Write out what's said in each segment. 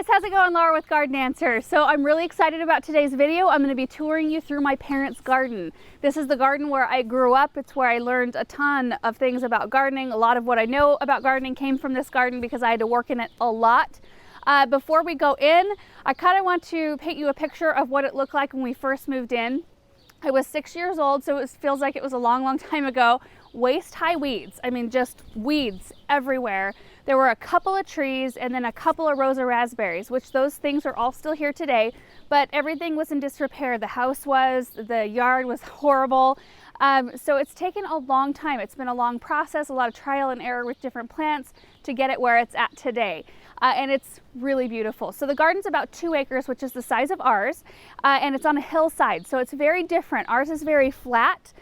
guys, how's it going? Laura with Garden Answers. So I'm really excited about today's video. I'm going to be touring you through my parents' garden. This is the garden where I grew up. It's where I learned a ton of things about gardening. A lot of what I know about gardening came from this garden because I had to work in it a lot. Before we go in, I kind of want to paint you a picture of what it looked like when we first moved in. I was 6 years old, so it feels like it was a long time ago. Waist-high weeds. I mean, just weeds everywhere. There were a couple of trees and then a couple of rows of raspberries, which those things are all still here today, but everything was in disrepair. The house was, the yard was horrible. So it's taken a long time. It's been a long process, a lot of trial and error with different plants to get it where it's at today. And it's really beautiful. So the garden's about 2 acres, which is the size of ours, and it's on a hillside, so it's very different. Ours is very flat.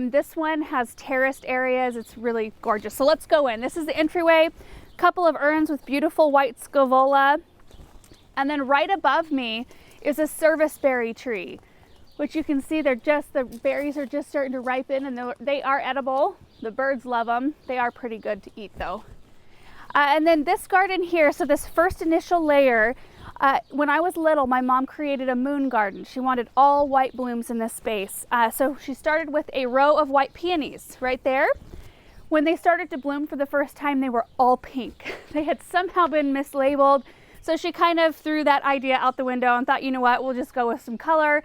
This one has terraced areas. It's really gorgeous. So let's go in. This is the entryway. Couple of urns with beautiful white scaevola, and then right above me is a serviceberry tree, which you can see the berries are just starting to ripen, and they are edible. The birds love them. They are pretty good to eat though. And then this garden here, so this first initial layer, when I was little, my mom created a moon garden. She wanted all white blooms in this space. So she started with a row of white peonies right there. When they started to bloom for the first time, they were all pink. They had somehow been mislabeled. So she kind of threw that idea out the window and thought, you know what, we'll just go with some color.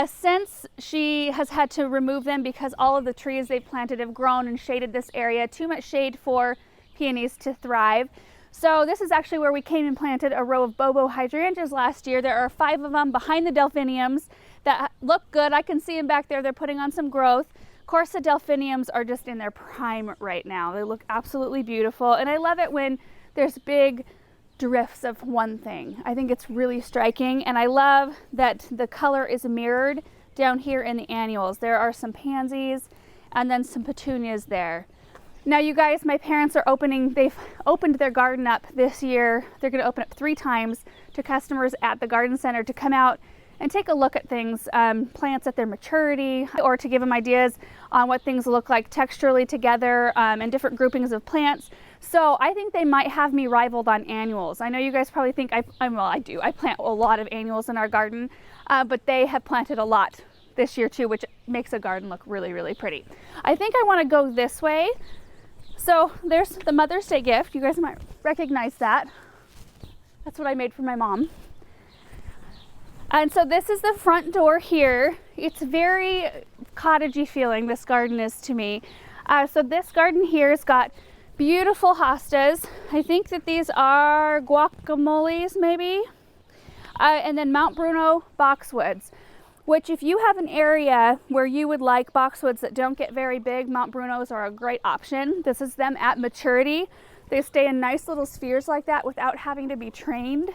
Since she has had to remove them because all of the trees they planted have grown and shaded this area, too much shade for peonies to thrive. So this is actually where we came and planted a row of bobo hydrangeas last year. There are 5 of them behind the delphiniums that look good. I can see them back there. They're putting on some growth. Of course, the delphiniums are just in their prime right now. They look absolutely beautiful. And I love it when there's big drifts of one thing. I think it's really striking. And I love that the color is mirrored down here in the annuals. There are some pansies and then some petunias there. Now you guys, my parents are they've opened their garden up this year. They're going to open up 3 times to customers at the garden center to come out and take a look at things, plants at their maturity, or to give them ideas on what things look like texturally together and different groupings of plants. So I think they might have me rivaled on annuals. I know you guys probably think I do. I plant a lot of annuals in our garden, but they have planted a lot this year too, which makes a garden look really pretty. I think I want to go this way. So there's the Mother's Day gift. You guys might recognize that. That's what I made for my mom. And so this is the front door here. It's very cottagey feeling, this garden is to me. So this garden here has got beautiful hostas. I think that these are guacamoles maybe. And then Mount Bruno boxwoods, which if you have an area where you would like boxwoods that don't get very big, Mount Brunos are a great option. This is them at maturity. They stay in nice little spheres like that without having to be trained.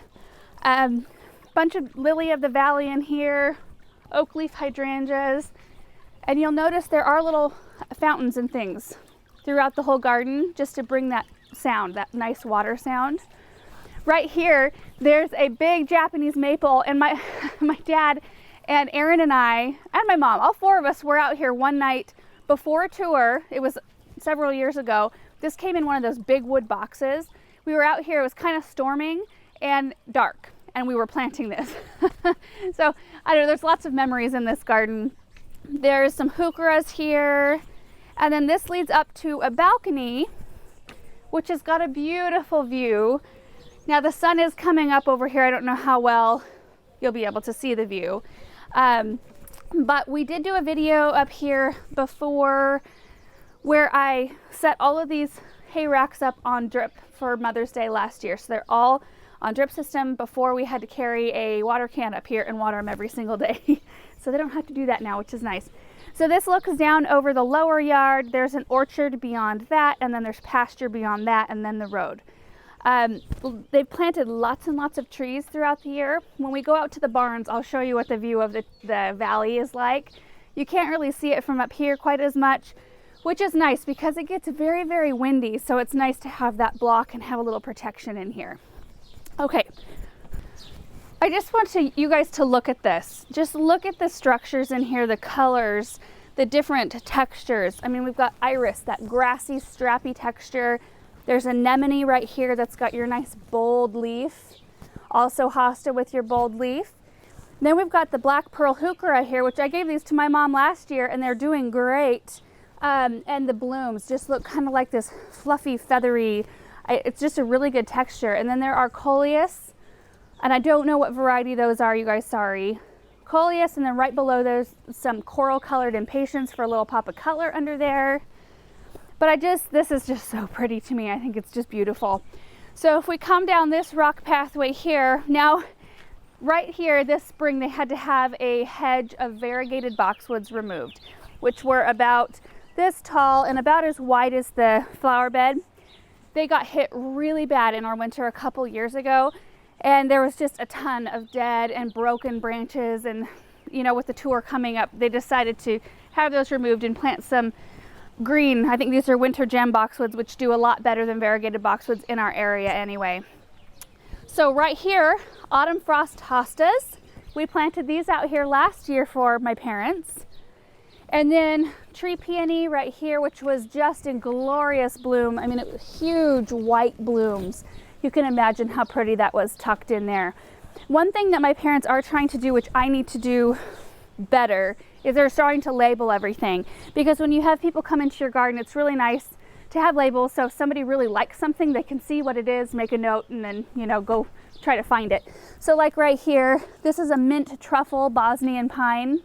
Bunch of lily of the valley in here, oak leaf hydrangeas, and you'll notice there are little fountains and things throughout the whole garden just to bring that sound, that nice water sound. Right here, there's a big Japanese maple, and my dad and Aaron and I and my mom, all 4 of us were out here one night before a tour. It was several years ago. This came in one of those big wood boxes. We were out here, it was kind of storming and dark, and we were planting this. So I don't know, there's lots of memories in this garden. There's some heucheras here, and then this leads up to a balcony which has got a beautiful view. Now the sun is coming up over here. I don't know how well you'll be able to see the view, but we did do a video up here before where I set all of these hay racks up on drip for Mother's Day last year. So they're all on drip system before we had to carry a water can up here and water them every single day. So they don't have to do that now, which is nice. So this looks down over the lower yard. There's an orchard beyond that, and then there's pasture beyond that, and then the road. They've planted lots and lots of trees throughout the year. When we go out to the barns, I'll show you what the view of the valley is like. You can't really see it from up here quite as much, which is nice because it gets very windy. So it's nice to have that block and have a little protection in here. Okay, I just want you guys to look at this. Just look at the structures in here, the colors, the different textures. I mean, we've got iris, that grassy, strappy texture. There's anemone right here that's got your nice bold leaf. Also hosta with your bold leaf. Then we've got the black pearl heuchera right here, which I gave these to my mom last year, and they're doing great. And the blooms just look kind of like this fluffy, feathery, it's just a really good texture. And then there are coleus, and I don't know what variety those are, you guys, sorry. Coleus, and then right below those, some coral colored impatiens for a little pop of color under there. But this is just so pretty to me. I think it's just beautiful. So if we come down this rock pathway here, now right here this spring they had to have a hedge of variegated boxwoods removed, which were about this tall and about as wide as the flower bed. They got hit really bad in our winter a couple years ago, and there was just a ton of dead and broken branches, and you know, with the tour coming up, they decided to have those removed and plant some green. I think these are winter gem boxwoods, which do a lot better than variegated boxwoods in our area anyway. So right here, autumn frost hostas. We planted these out here last year for my parents. And then tree peony right here, which was just in glorious bloom. I mean, it was huge white blooms. You can imagine how pretty that was tucked in there. One thing that my parents are trying to do, which I need to do better, is they're starting to label everything. Because when you have people come into your garden, it's really nice to have labels, so if somebody really likes something, they can see what it is, make a note, and then, you know, go try to find it. So like right here, this is a mint truffle Bosnian pine.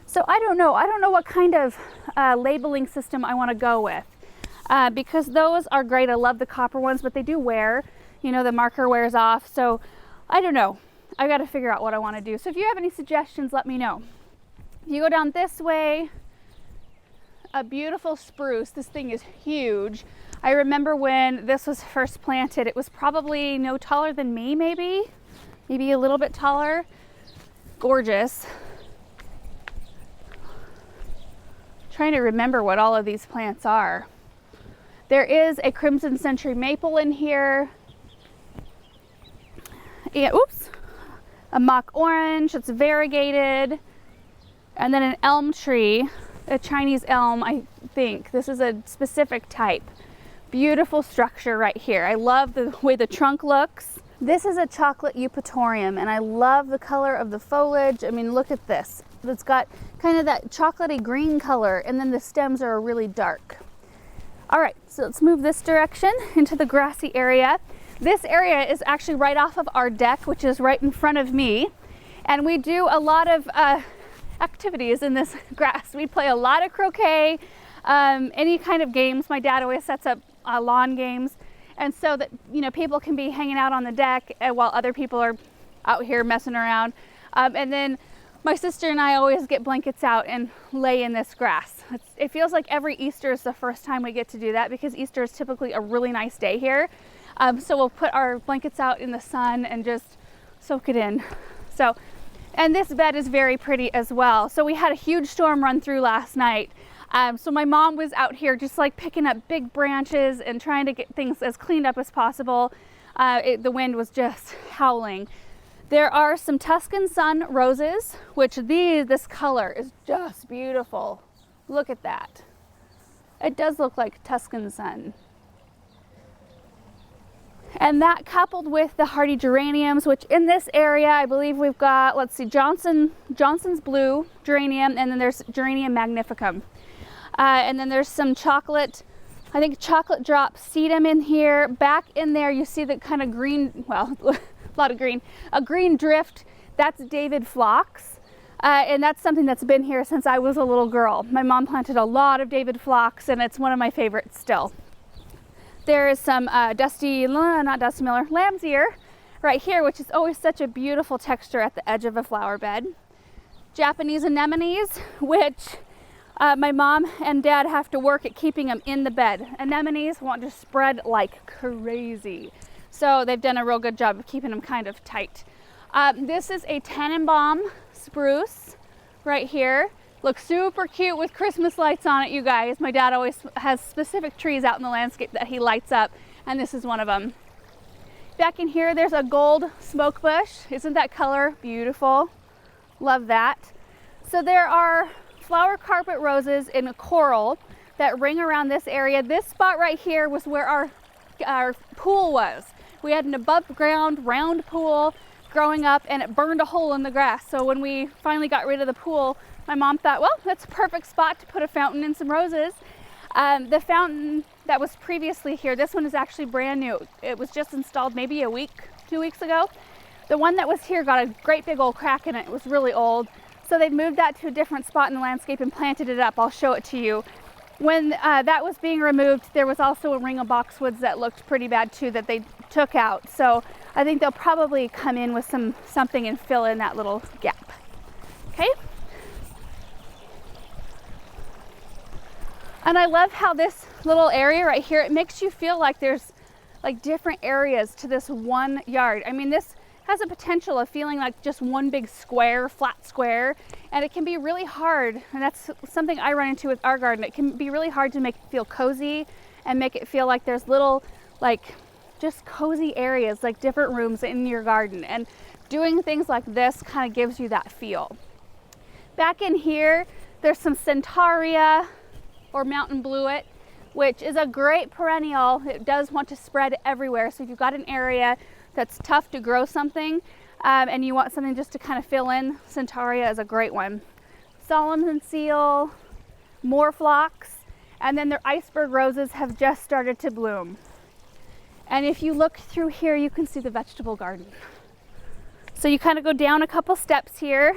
So I don't know what kind of labeling system I want to go with, because those are great. I love the copper ones, but they do wear, you know, the marker wears off. So I don't know. I got to figure out what I want to do. So if you have any suggestions, let me know. If you go down this way, a beautiful spruce. This thing is huge. I remember when this was first planted, it was probably no taller than me, maybe a little bit taller. Gorgeous. Trying to remember what all of these plants are. There is a crimson century maple in here. Yeah, oops. A mock orange, it's variegated. And then an elm tree, a Chinese elm, I think. This is a specific type. Beautiful structure right here. I love the way the trunk looks. This is a chocolate eupatorium, and I love the color of the foliage. I mean, look at this. It's got kind of that chocolatey green color, and then the stems are really dark. All right, so let's move this direction into the grassy area. This area is actually right off of our deck, which is right in front of me. And we do a lot of activities in this grass. We play a lot of croquet, any kind of games. My dad always sets up lawn games. And so that, you know, people can be hanging out on the deck while other people are out here messing around. And then my sister and I always get blankets out and lay in this grass. It feels like every Easter is the first time we get to do that, because Easter is typically a really nice day here. So we'll put our blankets out in the sun and just soak it in. So, and this bed is very pretty as well. So we had a huge storm run through last night. So my mom was out here just like picking up big branches and trying to get things as cleaned up as possible. The wind was just howling. There are some Tuscan Sun roses, which this color is just beautiful. Look at that. It does look like Tuscan Sun. And that coupled with the hardy geraniums, which in this area, I believe we've got, let's see, Johnson's blue geranium, and then there's Geranium magnificum. And then there's some chocolate, I think chocolate drop sedum in here. Back in there, you see the kind of green, well, a lot of green, a green drift. That's David phlox. And that's something that's been here since I was a little girl. My mom planted a lot of David phlox, and it's one of my favorites still. There is some lamb's ear right here, which is always such a beautiful texture at the edge of a flower bed. Japanese anemones, which my mom and dad have to work at keeping them in the bed. Anemones want to spread like crazy. So they've done a real good job of keeping them kind of tight. This is a Tannenbaum spruce right here. Looks super cute with Christmas lights on it, you guys. My dad always has specific trees out in the landscape that he lights up, and this is one of them. Back in here, there's a gold smoke bush. Isn't that color beautiful? Love that. So there are flower carpet roses in coral that ring around this area. This spot right here was where our pool was. We had an above ground round pool growing up, and it burned a hole in the grass. So when we finally got rid of the pool, my mom thought, well, that's a perfect spot to put a fountain and some roses. The fountain that was previously here, this one is actually brand new. It was just installed maybe a week, 2 weeks ago. The one that was here got a great big old crack in it. It was really old. So they moved that to a different spot in the landscape and planted it up. I'll show it to you. When that was being removed, there was also a ring of boxwoods that looked pretty bad too that they took out. So I think they'll probably come in with something and fill in that little gap. Okay. And I love how this little area right here, it makes you feel like there's like different areas to this one yard. I mean, this has a potential of feeling like just one big square, flat square, and it can be really hard, and that's something I run into with our garden. It can be really hard to make it feel cozy and make it feel like there's little, like, just cozy areas, like different rooms in your garden, and doing things like this kind of gives you that feel. Back in here, there's some centaurea or mountain bluet, which is a great perennial. It does want to spread everywhere, so if you've got an area that's tough to grow something and you want something just to kind of fill in, centaurea is a great one. Solomon seal, more phlox, and then their iceberg roses have just started to bloom. And if you look through here, you can see the vegetable garden. So you kind of go down a couple steps here,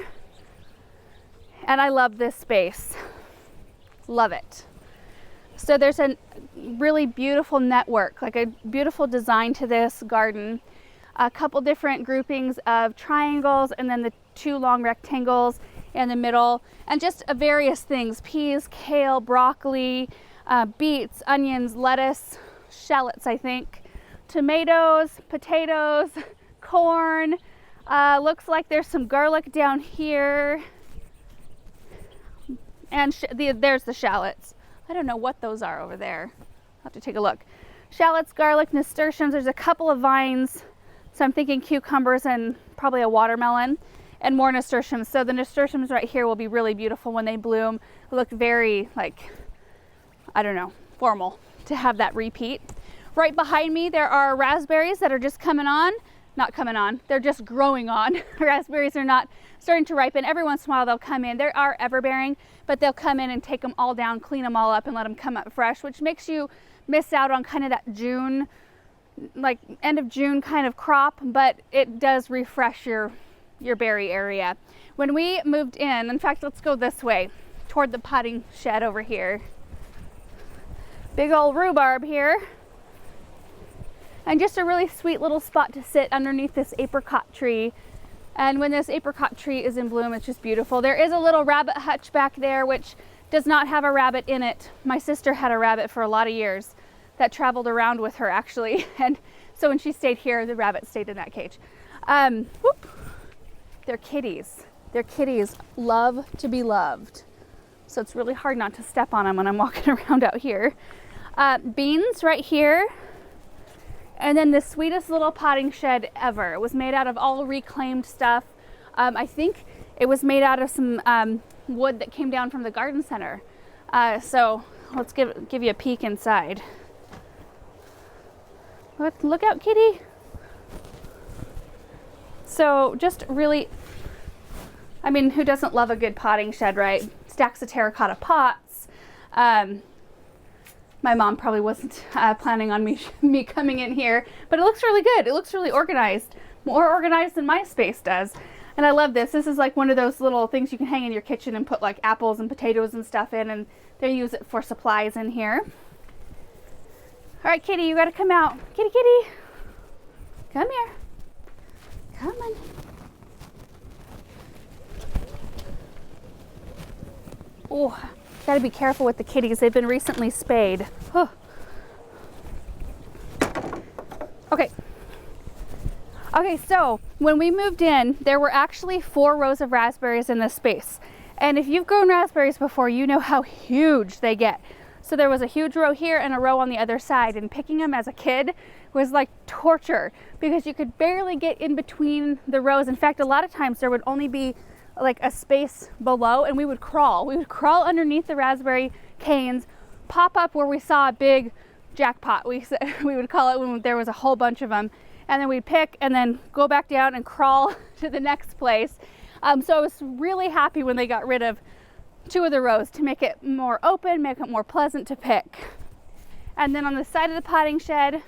and I love this space. Love it. So there's a really beautiful network, like a beautiful design to this garden. A couple different groupings of triangles, and then the 2 long rectangles in the middle, and just various things: peas, kale, broccoli, beets, onions, lettuce, shallots, I think, tomatoes, potatoes, corn. Looks like there's some garlic down here, and there's the shallots. I don't know what those are over there. I'll have to take a look. Shallots, garlic, nasturtiums. There's a couple of vines, so I'm thinking cucumbers and probably a watermelon, and more nasturtiums. So the nasturtiums right here will be really beautiful when they bloom. They look very, like, I don't know, formal to have that repeat. Right behind me, there are raspberries that are just coming on. Not coming on, they're just growing on. Raspberries are not starting to ripen. Every once in a while they'll come in. They are everbearing, but they'll come in and take them all down, clean them all up, and let them come up fresh, which makes you miss out on kind of that June, like end of June kind of crop, but it does refresh your berry area. When we moved in fact, let's go this way toward the potting shed over here. Big old rhubarb here. And just a really sweet little spot to sit underneath this apricot tree. And when this apricot tree is in bloom, it's just beautiful. There is a little rabbit hutch back there, which does not have a rabbit in it. My sister had a rabbit for a lot of years that traveled around with her, actually. And so when she stayed here, the rabbit stayed in that cage. They're kitties. Their kitties love to be loved. So it's really hard not to step on them when I'm walking around out here. Beans right here. And then the sweetest little potting shed ever. It was made out of all reclaimed stuff. I think it was made out of some wood that came down from the garden center. So let's give you a peek inside. Look out, kitty. So just really, I mean, who doesn't love a good potting shed, right? Stacks of terracotta pots. My mom probably wasn't planning on me coming in here, but it looks really good. It looks really organized, more organized than my space does. And I love this. This is like one of those little things you can hang in your kitchen and put like apples and potatoes and stuff in, and they use it for supplies in here. All right, kitty, you gotta come out. Kitty, kitty, come here. Come on. Oh. Got to be careful with the kitties. They've been recently spayed. Oh. Okay. Okay, so when we moved in, there were actually 4 rows of raspberries in this space. And if you've grown raspberries before, you know how huge they get. So there was a huge row here and a row on the other side, and picking them as a kid was like torture because you could barely get in between the rows. In fact, a lot of times there would only be like a space below, and we would crawl underneath the raspberry canes, pop up where we saw a big jackpot, we would call it, when there was a whole bunch of them, and then we'd pick and then go back down and crawl to the next place. So I was really happy when they got rid of 2 of the rows to make it more open, make it more pleasant to pick. And then on the side of the potting shed,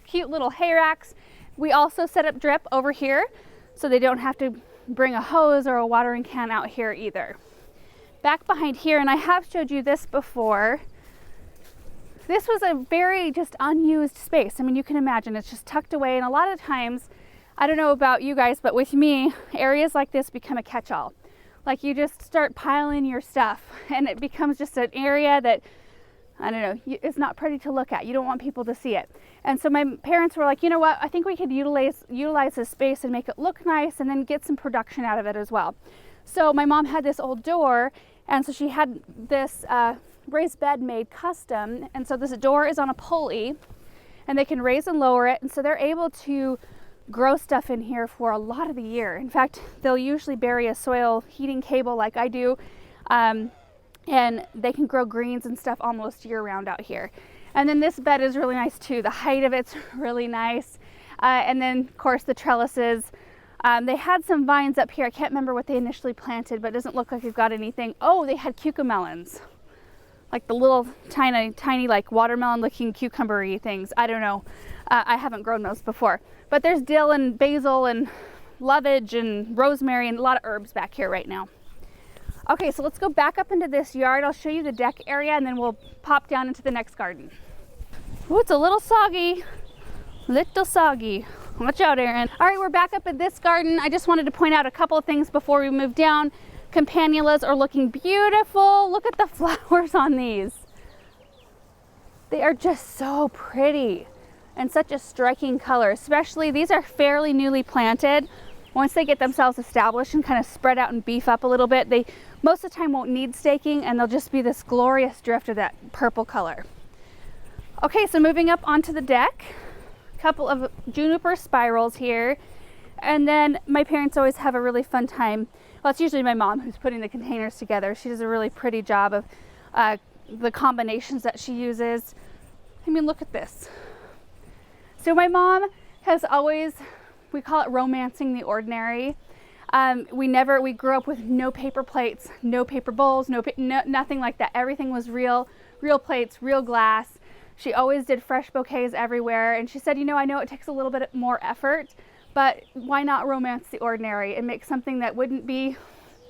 cute little hay racks. We also set up drip over here so they don't have to bring a hose or a watering can out here either. Back behind here, and I have showed you this before, this was a very just unused space. I mean, you can imagine it's just tucked away, and a lot of times, I don't know about you guys, but with me, areas like this become a catch-all. Like you just start piling your stuff and it becomes just an area that, I don't know, it's not pretty to look at. You don't want people to see it. And so my parents were like, you know what, I think we could utilize this space and make it look nice and then get some production out of it as well. So my mom had this old door, and so she had this raised bed made custom, and so this door is on a pulley and they can raise and lower it, and so they're able to grow stuff in here for a lot of the year. In fact, they'll usually bury a soil heating cable like I do, and they can grow greens and stuff almost year round out here. And then this bed is really nice too. The height of it's really nice, and then of course the trellises. They had some vines up here. I can't remember what they initially planted, but it doesn't look like we've got anything. Oh, they had cucamelons, like the little tiny like watermelon looking cucumber-y things. I don't know. I haven't grown those before. But there's dill and basil and lovage and rosemary and a lot of herbs back here right now. Okay, so let's go back up into this yard. I'll show you the deck area and then we'll pop down into the next garden. Oh, it's a little soggy. Little soggy. Watch out, Erin. All right, we're back up in this garden. I just wanted to point out a couple of things before we move down. Campanulas are looking beautiful. Look at the flowers on these. They are just so pretty and such a striking color. Especially, these are fairly newly planted. Once they get themselves established and kind of spread out and beef up a little bit, they most of the time won't need staking, and they'll just be this glorious drift of that purple color. Okay, so moving up onto the deck, a couple of juniper spirals here, and then my parents always have a really fun time. Well, it's usually my mom who's putting the containers together. She does a really pretty job of the combinations that she uses. I mean, look at this. So my mom has always, we call it romancing the ordinary. We grew up with no paper plates, no paper bowls, nothing like that. Everything was real plates, real glass. She always did fresh bouquets everywhere. And she said, you know, I know it takes a little bit more effort, but why not romance the ordinary and make something that wouldn't be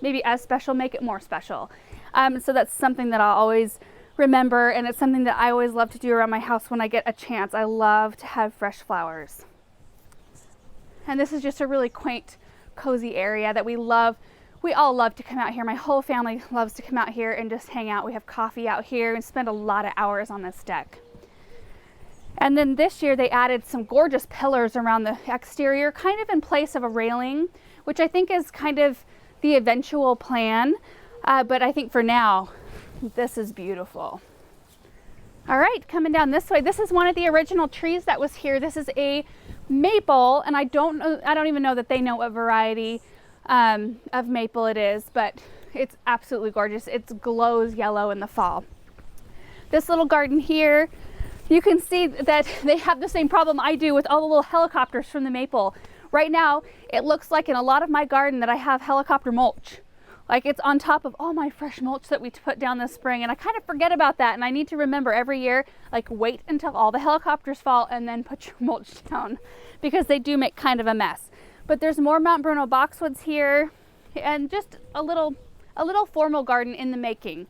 maybe as special, make it more special. So that's something that I'll always remember, and it's something that I always love to do around my house when I get a chance. I love to have fresh flowers. And this is just a really quaint, cozy area that we love. We all love to come out here. My whole family loves to come out here and just hang out. We have coffee out here and spend a lot of hours on this deck. And then this year they added some gorgeous pillars around the exterior, kind of in place of a railing, which I think is kind of the eventual plan. But I think for now, this is beautiful. All right, coming down this way. This is one of the original trees that was here. This is a maple, and I don't even know that they know what variety of maple it is, but it's absolutely gorgeous. It glows yellow in the fall. This little garden here, you can see that they have the same problem I do with all the little helicopters from the maple. Right now, it looks like in a lot of my garden that I have helicopter mulch. Like it's on top of all my fresh mulch that we put down this spring, and I kind of forget about that, and I need to remember every year, like wait until all the helicopters fall and then put your mulch down, because they do make kind of a mess. But there's more Mount Bruno boxwoods here, and just a little formal garden in the making.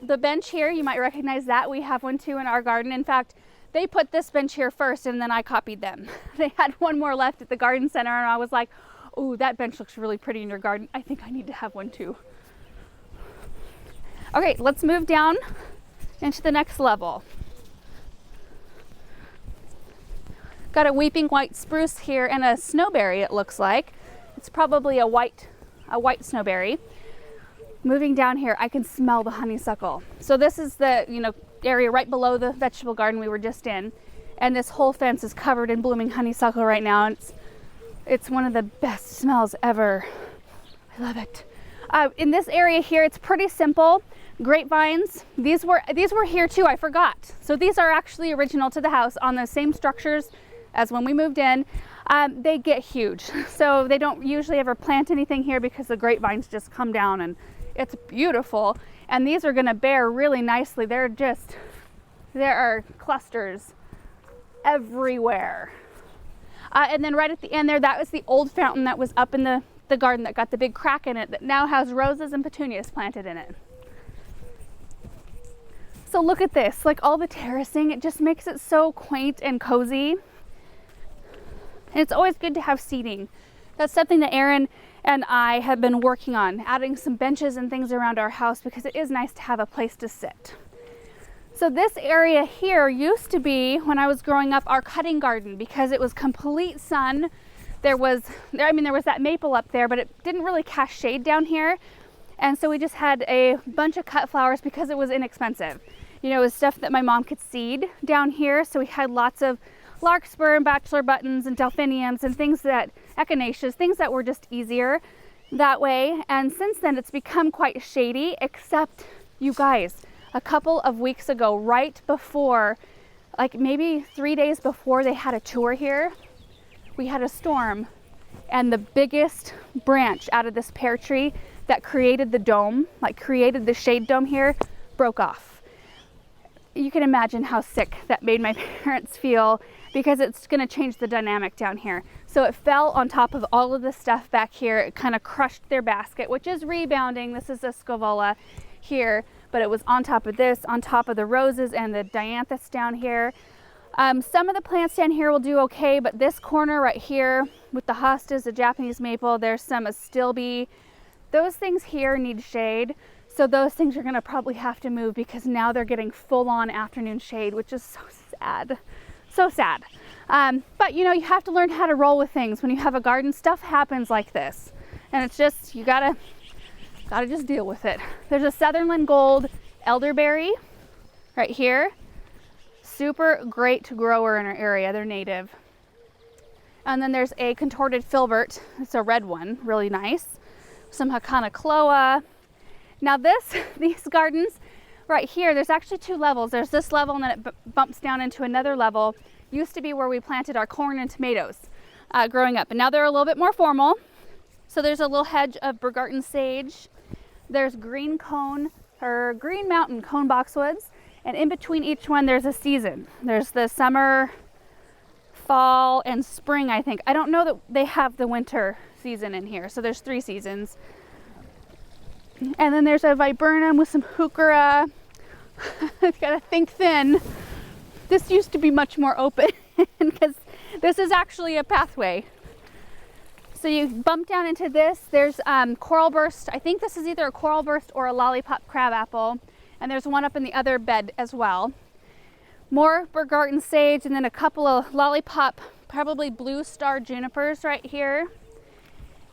The bench here, you might recognize that. We have one too in our garden. In fact, they put this bench here first and then I copied them. They had one more left at the garden center, and I was like, oh, that bench looks really pretty in your garden. I think I need to have one too. Okay, let's move down into the next level. Got a weeping white spruce here and a snowberry, it looks like. It's probably a white snowberry. Moving down here, I can smell the honeysuckle. So this is the area right below the vegetable garden we were just in, and this whole fence is covered in blooming honeysuckle right now, and it's one of the best smells ever. I love it. In this area here, it's pretty simple. Grapevines. These were here too. I forgot. So these are actually original to the house on the same structures as when we moved in. They get huge. So they don't usually ever plant anything here because the grapevines just come down and it's beautiful. And these are going to bear really nicely. There are clusters everywhere. And then right at the end there, that was the old fountain that was up in the garden that got the big crack in it that now has roses and petunias planted in it. So look at this, like all the terracing, it just makes it so quaint and cozy. And it's always good to have seating. That's something that Aaron and I have been working on, adding some benches and things around our house because it is nice to have a place to sit. So this area here used to be, when I was growing up, our cutting garden because it was complete sun. There was that maple up there, but it didn't really cast shade down here. And so we just had a bunch of cut flowers because it was inexpensive. You know, it was stuff that my mom could seed down here. So we had lots of larkspur and bachelor buttons and delphiniums and echinaceas, things that were just easier that way. And since then it's become quite shady, except you guys, a couple of weeks ago, right before, like maybe 3 days before they had a tour here, we had a storm and the biggest branch out of this pear tree that created the dome, like created the shade dome here, broke off. You can imagine how sick that made my parents feel because it's going to change the dynamic down here. So it fell on top of all of the stuff back here. It kind of crushed their basket, which is rebounding. This is a scavola here, but it was on top of this, on top of the roses and the dianthus down here. Some of the plants down here will do okay, but this corner right here with the hostas, the Japanese maple, there's some astilbe. Those things here need shade. So those things are gonna probably have to move because now they're getting full on afternoon shade, which is so sad, so sad. But you know, you have to learn how to roll with things. When you have a garden, stuff happens like this. And it's just, you gotta just deal with it. There's a Sutherland Gold elderberry right here. Super great grower in our area, they're native. And then there's a contorted filbert, it's a red one, really nice. Some Hakanakloa. Now these gardens right here, there's actually two levels. There's this level and then it bumps down into another level. Used to be where we planted our corn and tomatoes growing up, and now they're a little bit more formal. So there's a little hedge of Bergarten sage. There's green mountain cone boxwoods, and in between each one there's a season. There's the summer, fall, and spring, I think. I don't know that they have the winter season in here, so there's 3 seasons. And then there's a viburnum with some heuchera. It's got to think thin. This used to be much more open because this is actually a pathway. So you bump down into this. There's coral burst. I think this is either a coral burst or a lollipop crabapple. And there's one up in the other bed as well. More Bergarten sage, and then a couple of lollipop, probably blue star junipers right here.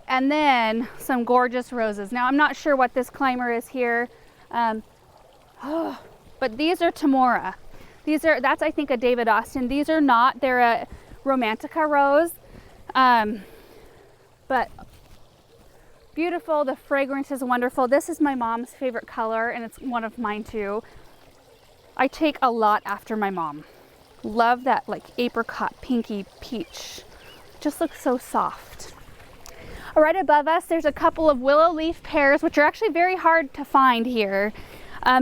And then some gorgeous roses. Now I'm not sure what this climber is here, but these are Tamora. That's I think a David Austin. These are not. They're a Romantica rose, but beautiful. The fragrance is wonderful. This is my mom's favorite color, and it's one of mine too. I take a lot after my mom. Love that like apricot, pinky, peach. Just looks so soft. Right above us, there's a couple of willow leaf pears, which are actually very hard to find here.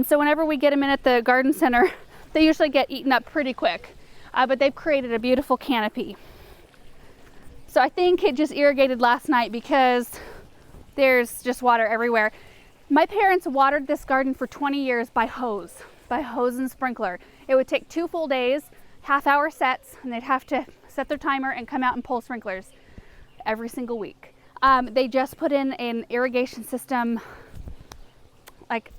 So whenever we get them in at the garden center, they usually get eaten up pretty quick. But they've created a beautiful canopy. So I think it just irrigated last night because there's just water everywhere. My parents watered this garden for 20 years by hose and sprinkler. It would take 2 full days, half-hour sets, and they'd have to set their timer and come out and pull sprinklers every single week. They just put in an irrigation system like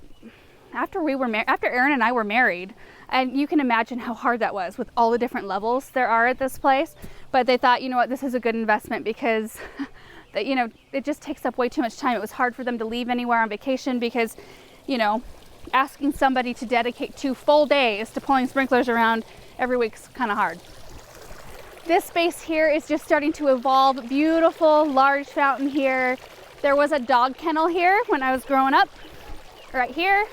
after Aaron and I were married, and you can imagine how hard that was with all the different levels there are at this place. But they thought, you know what, this is a good investment because you know, it just takes up way too much time. It was hard for them to leave anywhere on vacation because, you know, asking somebody to dedicate 2 full days to pulling sprinklers around every week's kind of hard. This space here is just starting to evolve. Beautiful large fountain here. There was a dog kennel here when I was growing up. Right here,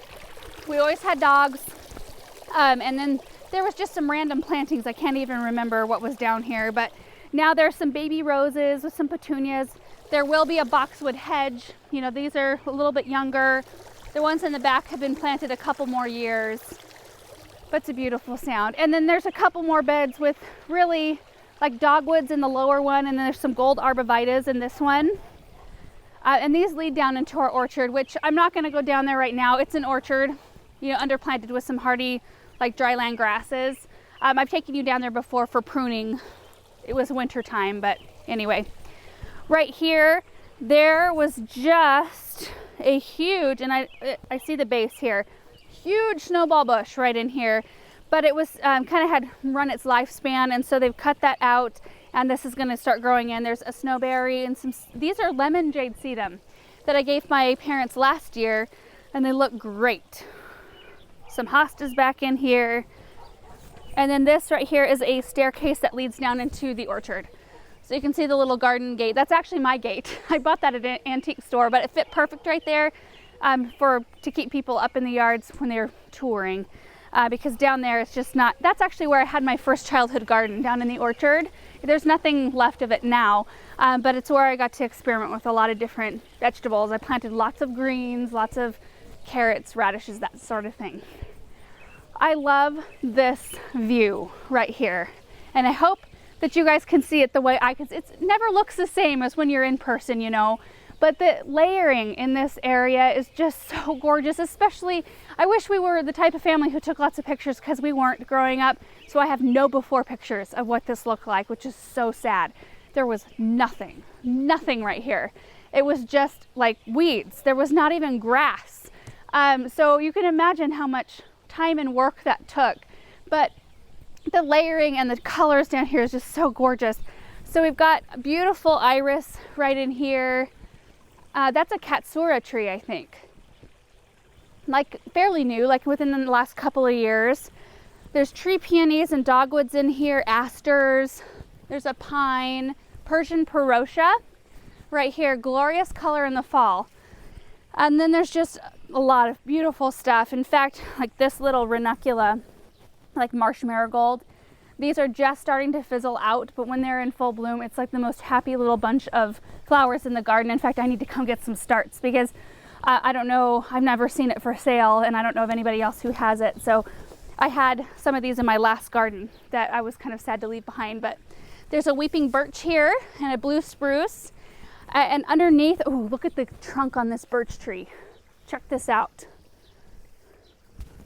we always had dogs. And then there was just some random plantings. I can't even remember what was down here, but now there's some baby roses with some petunias. There will be a boxwood hedge. You know, these are a little bit younger. The ones in the back have been planted a couple more years, but it's a beautiful sound. And then there's a couple more beds with really like dogwoods in the lower one, and then there's some gold arborvitaes in this one. And these lead down into our orchard, which I'm not going to go down there right now. It's an orchard, you know, underplanted with some hardy, like dryland grasses. I've taken you down there before for pruning. It was winter time, but anyway. Right here, there was just a huge, and I see the base here, huge snowball bush right in here, but it was kind of had run its lifespan, and so they've cut that out, and this is going to start growing in. There's a snowberry and some, these are lemon jade sedum that I gave my parents last year, and they look great. Some hostas back in here, and then this right here is a staircase that leads down into the orchard. So you can see the little garden gate. That's actually my gate. I bought that at an antique store, but it fit perfect right there to keep people up in the yards when they're touring. Because down there it's just not, that's actually where I had my first childhood garden, down in the orchard. There's nothing left of it now, but it's where I got to experiment with a lot of different vegetables. I planted lots of greens, lots of carrots, radishes, that sort of thing. I love this view right here, and I hope that you guys can see it the way I can. It never looks the same as when you're in person, you know, but the layering in this area is just so gorgeous. Especially, I wish we were the type of family who took lots of pictures, because we weren't growing up, so I have no before pictures of what this looked like, which is so sad. There was nothing right here. It was just like weeds. There was not even grass. So you can imagine how much time and work that took, but the layering and the colors down here is just so gorgeous. So we've got a beautiful iris right in here. That's a katsura tree, I think. Like fairly new, like within the last couple of years. There's tree peonies and dogwoods in here, asters. There's a pine, Persian parotia right here, glorious color in the fall. And then there's just a lot of beautiful stuff. In fact, like this little ranunculus, like marsh marigold, these are just starting to fizzle out, but when they're in full bloom, it's like the most happy little bunch of flowers in the garden. In fact, I need to come get some starts, because I don't know, I've never seen it for sale, and I don't know of anybody else who has it. So I had some of these in my last garden that I was kind of sad to leave behind, but there's a weeping birch here and a blue spruce. And underneath, oh, look at the trunk on this birch tree. Check this out.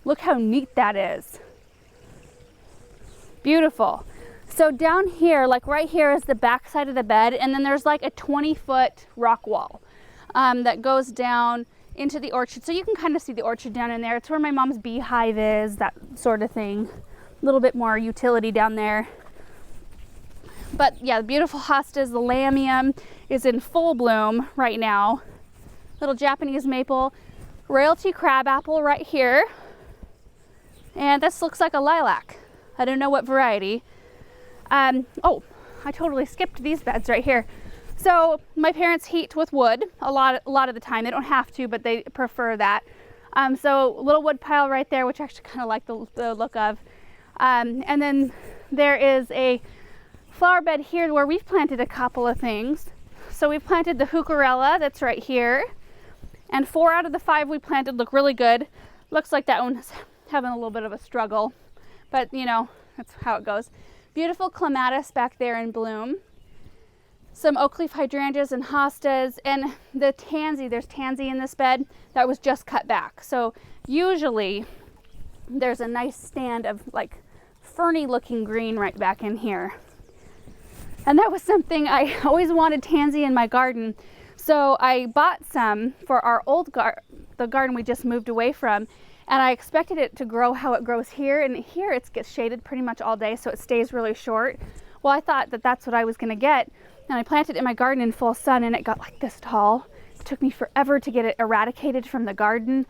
Look how neat that is. Beautiful. So down here, like right here, is the back side of the bed, and then there's like a 20-foot rock wall that goes down into the orchard. So you can kind of see the orchard down in there. It's where my mom's beehive is, that sort of thing. A little bit more utility down there. But yeah, the beautiful hostas, the lamium is in full bloom right now. Little Japanese maple, royalty crabapple right here. And this looks like a lilac. I don't know what variety. Oh, I totally skipped these beds right here. So my parents heat with wood a lot of the time. They don't have to, but they prefer that. So a little wood pile right there, which I actually kind of like the look of. And then there is a flower bed here where we've planted a couple of things. So we planted the heucherella that's right here, and 4 out of the 5 we planted look really good. Looks like that one's having a little bit of a struggle, but you know, that's how it goes. Beautiful clematis back there in bloom. Some oak leaf hydrangeas and hostas, and the tansy, there's tansy in this bed that was just cut back. So usually there's a nice stand of like ferny looking green right back in here. And that was something I always wanted, tansy in my garden. So I bought some for our old the garden we just moved away from, and I expected it to grow how it grows here. And here it gets shaded pretty much all day, so it stays really short. Well, I thought that that's what I was gonna get, and I planted it in my garden in full sun, and it got like this tall. It took me forever to get it eradicated from the garden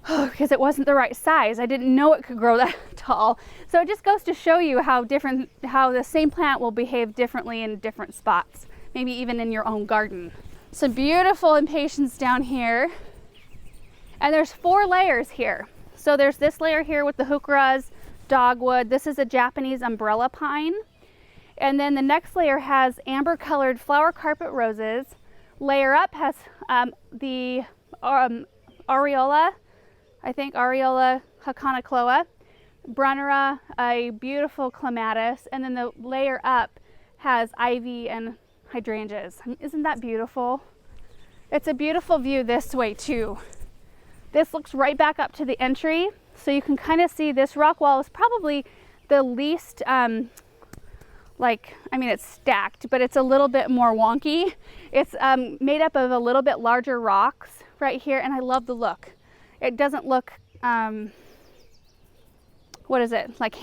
because it wasn't the right size. I didn't know it could grow that tall. So it just goes to show you how the same plant will behave differently in different spots, maybe even in your own garden. Some beautiful impatiens down here. And there's 4 layers here. So there's this layer here with the heucheras, dogwood. This is a Japanese umbrella pine. And then the next layer has amber colored flower carpet roses. Layer up has the Aureola, I think Aureola hakanacloa, Brunnera, a beautiful clematis, and then the layer up has ivy and hydrangeas. Isn't that beautiful? It's a beautiful view this way too. This looks right back up to the entry, so you can kind of see this rock wall is probably the least it's stacked, but it's a little bit more wonky. It's made up of a little bit larger rocks right here, and I love the look. It doesn't look, what is it? Like,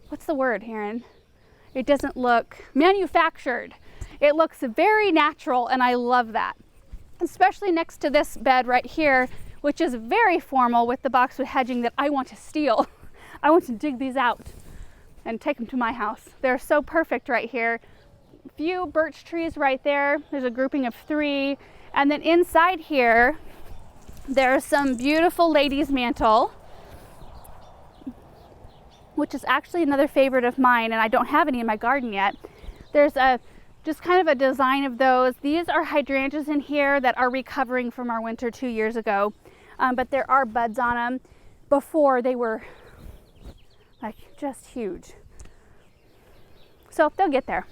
what's the word, Erin? It doesn't look manufactured. It looks very natural, and I love that. Especially next to this bed right here, which is very formal with the boxwood hedging that I want to steal. I want to dig these out and take them to my house. They're so perfect right here. Few birch trees right there. There's a grouping of 3. And then inside here, there's some beautiful ladies' mantle, which is actually another favorite of mine, and I don't have any in my garden yet. There's just kind of a design of those. These are hydrangeas in here that are recovering from our winter 2 years ago, but there are buds on them. Before they were like just huge. So they'll get there.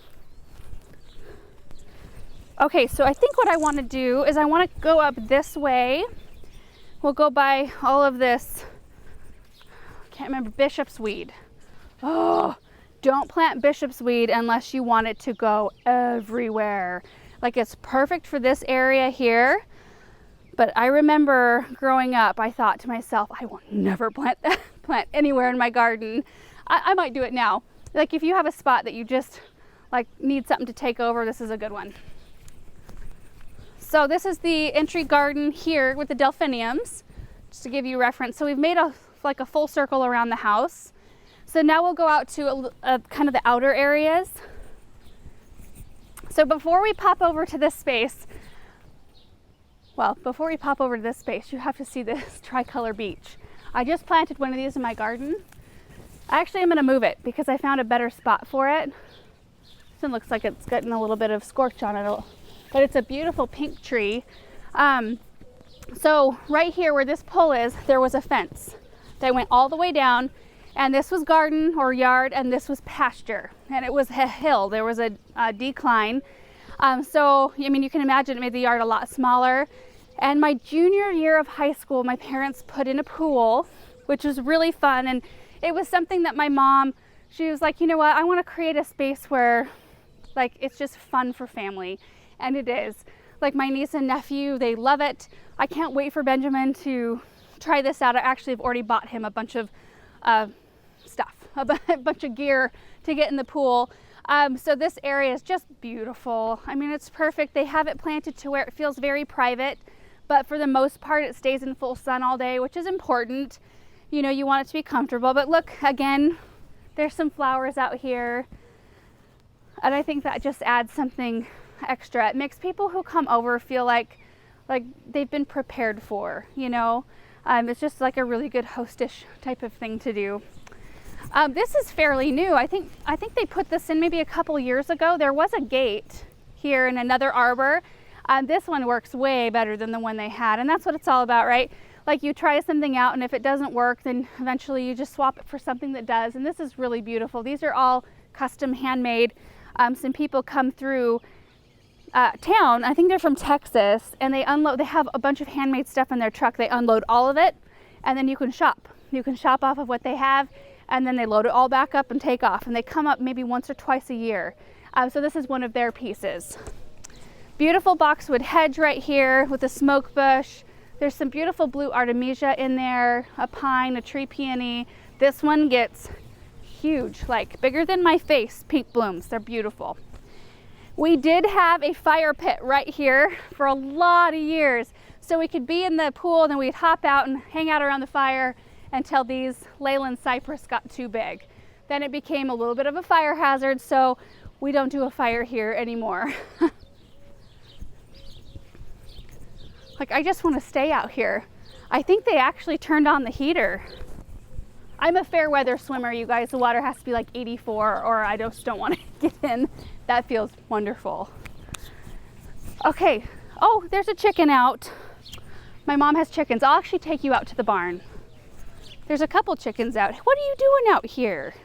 Okay, so I think what I want to do is I want to go up this way. We'll go by all of this, can't remember, bishop's weed. Oh, don't plant bishop's weed unless you want it to go everywhere. Like, it's perfect for this area here. But I remember growing up, I thought to myself, I will never plant anywhere in my garden. I might do it now. Like, if you have a spot that you just like need something to take over, this is a good one. So this is the entry garden here with the delphiniums, just to give you reference. So we've made a full circle around the house. So now we'll go out to kind of the outer areas. So before we pop over to this space, you have to see this tricolor beech. I just planted one of these in my garden. I actually am going to move it because I found a better spot for it. This one looks like it's getting a little bit of scorch on it, but it's a beautiful pink tree. So right here where this pole is, there was a fence that went all the way down, and this was garden or yard, and this was pasture, and it was a hill. There was a decline. So, I mean, you can imagine it made the yard a lot smaller. And my junior year of high school, my parents put in a pool, which was really fun. And it was something that my mom, she was like, you know what, I want to create a space where like it's just fun for family. And it is. Like, my niece and nephew, they love it. I can't wait for Benjamin to try this out. I actually have already bought him a bunch of stuff, a bunch of gear to get in the pool. So this area is just beautiful. I mean, it's perfect. They have it planted to where it feels very private, but for the most part, it stays in full sun all day, which is important. You know, you want it to be comfortable. But look, again, there's some flowers out here. And I think that just adds something extra. It makes people who come over feel like they've been prepared for, you know. It's just like a really good hostish type of thing to do. This is fairly new. I think they put this in maybe a couple years ago. There was a gate here in another arbor. This one works way better than the one they had, and that's what it's all about, right? Like, you try something out, and if it doesn't work, then eventually you just swap it for something that does. And this is really beautiful. These are all custom handmade. Some people come through town, I think they're from Texas, and they have a bunch of handmade stuff in their truck. They unload all of it, and then you can shop off of what they have, and then they load it all back up and take off, and they come up maybe once or twice a year. So this is one of their pieces. Beautiful boxwood hedge right here with a smoke bush. There's some beautiful blue artemisia in there, a pine, a tree peony. This one gets huge, like bigger than my face, pink blooms. They're beautiful. We did have a fire pit right here for a lot of years. So we could be in the pool, and then we'd hop out and hang out around the fire until these Leyland cypress got too big. Then it became a little bit of a fire hazard, so we don't do a fire here anymore. Like, I just want to stay out here. I think they actually turned on the heater. I'm a fair weather swimmer, you guys. The water has to be like 84 or I just don't want to get in. That feels wonderful. Okay. Oh, there's a chicken out. My mom has chickens. I'll actually take you out to the barn. There's a couple chickens out. What are you doing out here?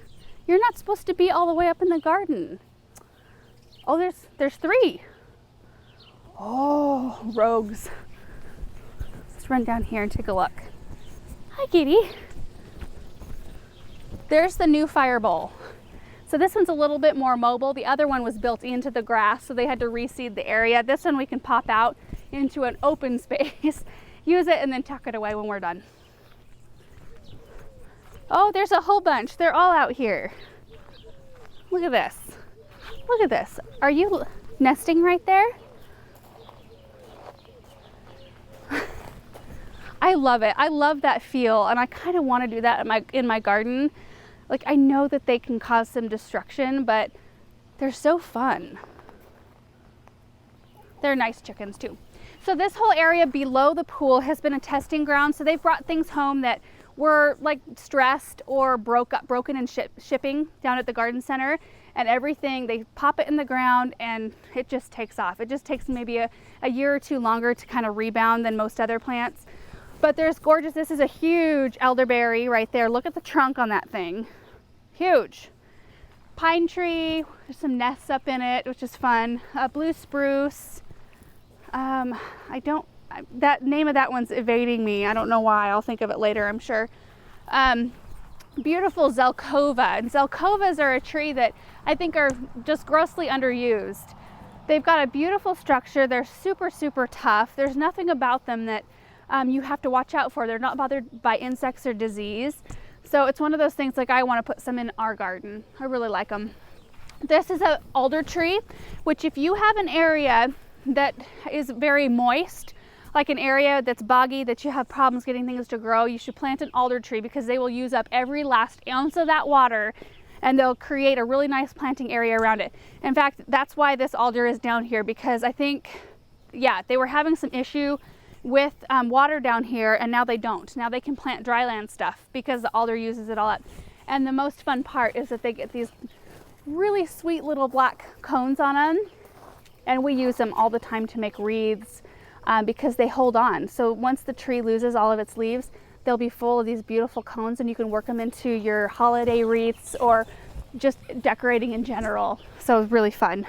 You're not supposed to be all the way up in the garden. Oh, there's 3. Oh, rogues. Let's run down here and take a look. Hi, kitty. There's the new fire bowl. So this one's a little bit more mobile. The other one was built into the grass, so they had to reseed the area. This one we can pop out into an open space, use it, and then tuck it away when we're done. Oh, there's a whole bunch. They're all out here. Look at this. Look at this. Are you nesting right there? I love it. I love that feel, and I kind of want to do that in my garden. Like, I know that they can cause some destruction, but they're so fun. They're nice chickens too. So this whole area below the pool has been a testing ground. So they've brought things home that were like stressed or broken in shipping down at the garden center, and everything, they pop it in the ground and it just takes off. It just takes maybe a year or 2 longer to kind of rebound than most other plants. But there's gorgeous, this is a huge elderberry right there. Look at the trunk on that thing. Huge. Pine tree, there's some nests up in it, which is fun. Blue spruce. That name of that one's evading me. I don't know why. I'll think of it later, I'm sure. Beautiful zelkova. And zelkovas are a tree that I think are just grossly underused. They've got a beautiful structure. They're super, super tough. There's nothing about them that you have to watch out for. They're not bothered by insects or disease. So it's one of those things, like, I want to put some in our garden. I really like them. This is an alder tree, which if you have an area that is very moist, like an area that's boggy, that you have problems getting things to grow, you should plant an alder tree, because they will use up every last ounce of that water and they'll create a really nice planting area around it. In fact, that's why this alder is down here, because I think, yeah, they were having some issue with water down here, and now they don't. Now they can plant dryland stuff because the alder uses it all up. And the most fun part is that they get these really sweet little black cones on them, and we use them all the time to make wreaths because they hold on. So once the tree loses all of its leaves, they'll be full of these beautiful cones, and you can work them into your holiday wreaths or just decorating in general. So it's really fun.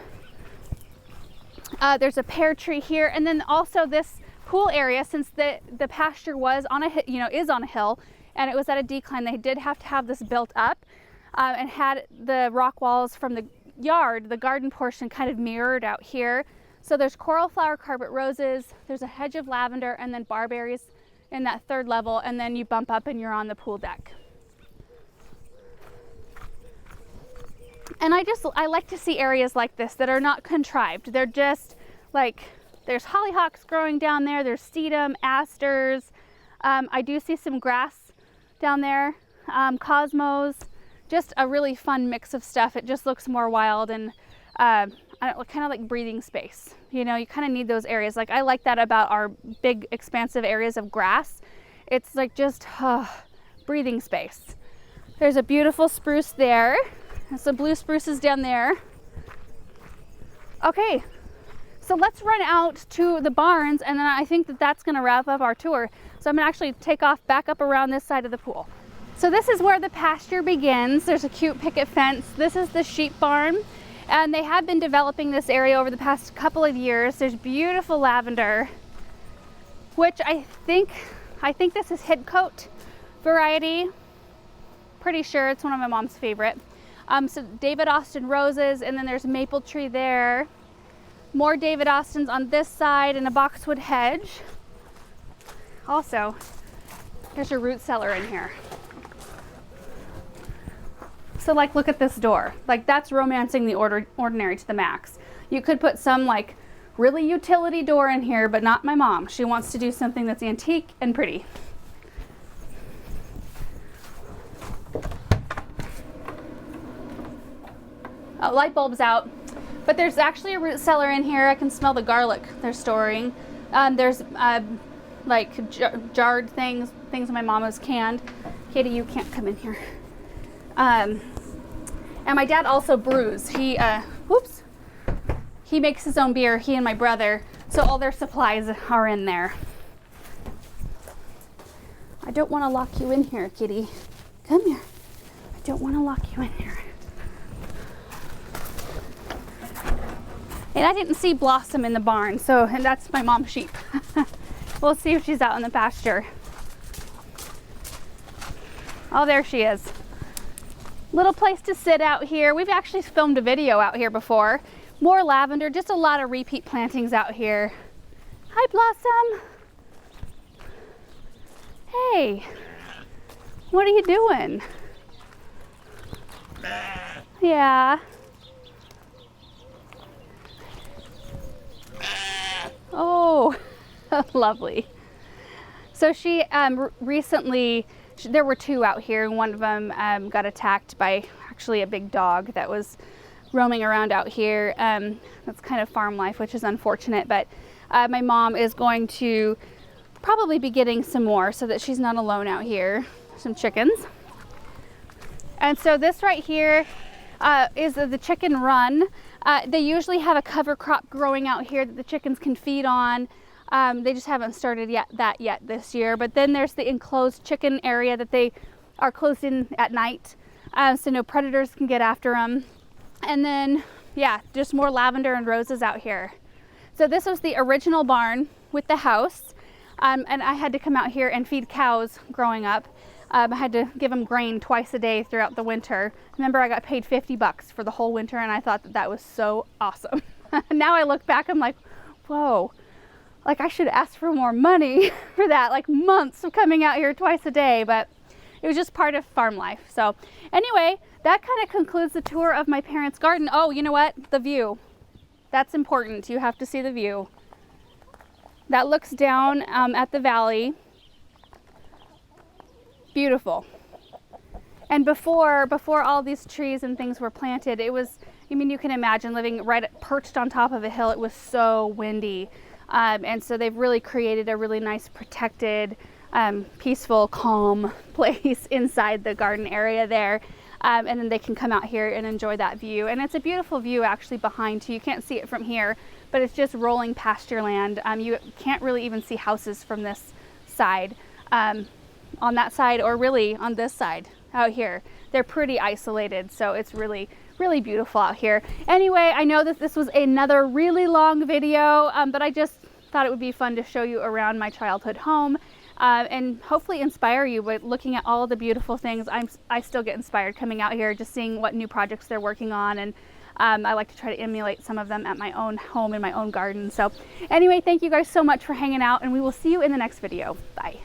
There's a pear tree here, and then also this pool area, since the pasture was on is on a hill, and it was at a decline, they did have to have this built up and had the rock walls from the yard, the garden portion, kind of mirrored out here. So there's coral flower carpet roses, there's a hedge of lavender, and then barberries in that 3rd level, and then you bump up and you're on the pool deck. And I like to see areas like this that are not contrived. They're just like, there's hollyhocks growing down there, there's sedum, asters. I do see some grass down there, cosmos, just a really fun mix of stuff. It just looks more wild and kind of like breathing space. You know, you kind of need those areas. Like, I like that about our big expansive areas of grass. It's like just breathing space. There's a beautiful spruce there. There's some blue spruces down there. Okay. So let's run out to the barns, and then I think that that's going to wrap up our tour. So I'm going to actually take off back up around this side of the pool. So this is where the pasture begins. There's a cute picket fence. This is the sheep barn, and they have been developing this area over the past couple of years. There's beautiful lavender, which I think this is Hidcote variety. Pretty sure it's one of my mom's favorite. So David Austin roses, and then there's a maple tree there. More David Austins on this side, and a boxwood hedge. Also, there's a root cellar in here. So, like, look at this door. Like, that's romancing the ordinary to the max. You could put some, like, really utility door in here, but not my mom. She wants to do something that's antique and pretty. Oh, light bulb's out. But there's actually a root cellar in here. I can smell the garlic they're storing. There's like jarred things my mom has canned. Kitty, you can't come in here. And my dad also brews. He, whoops. He makes his own beer, he and my brother. So all their supplies are in there. I don't want to lock you in here, Kitty. Come here. I don't want to lock you in here. And I didn't see Blossom in the barn, and that's my mom's sheep. We'll see if she's out in the pasture. Oh, there she is. Little place to sit out here. We've actually filmed a video out here before. More lavender, just a lot of repeat plantings out here. Hi, Blossom. Hey, what are you doing? Yeah. Oh, lovely. So she recently, there were two out here, and one of them got attacked by actually a big dog that was roaming around out here. That's kind of farm life, which is unfortunate, but my mom is going to probably be getting some more so that she's not alone out here. Some chickens. And so this right here is the chicken run. They usually have a cover crop growing out here that the chickens can feed on. They just haven't started that yet this year. But then there's the enclosed chicken area that they are closed in at night, so no predators can get after them. And then, yeah, just more lavender and roses out here. So this was the original barn with the house. And I had to come out here and feed cows growing up. I had to give them grain twice a day throughout the winter. Remember, I got paid $50 for the whole winter, and I thought that was so awesome. Now I look back, I'm like, whoa, like I should ask for more money for that, like months of coming out here twice a day, but it was just part of farm life. So anyway, that kind of concludes the tour of my parents' garden. Oh, you know what? The view. That's important. You have to see the view. That looks down at the valley. Beautiful. And before all these trees and things were planted, it was, I mean, you can imagine living perched on top of a hill. It was so windy. And so they've really created a really nice, protected, peaceful, calm place inside the garden area there. And then they can come out here and enjoy that view. And it's a beautiful view actually behind you. You can't see it from here, but it's just rolling pasture land. You can't really even see houses from this side, on that side, or really on this side out here. They're pretty isolated, so it's really, really beautiful out here. Anyway, I know that this was another really long video, but I just thought it would be fun to show you around my childhood home. And hopefully inspire you by looking at all the beautiful things. I still get inspired coming out here, just seeing what new projects they're working on, and I like to try to emulate some of them at my own home in my own garden. So anyway, thank you guys so much for hanging out, and we will see you in the next video. Bye.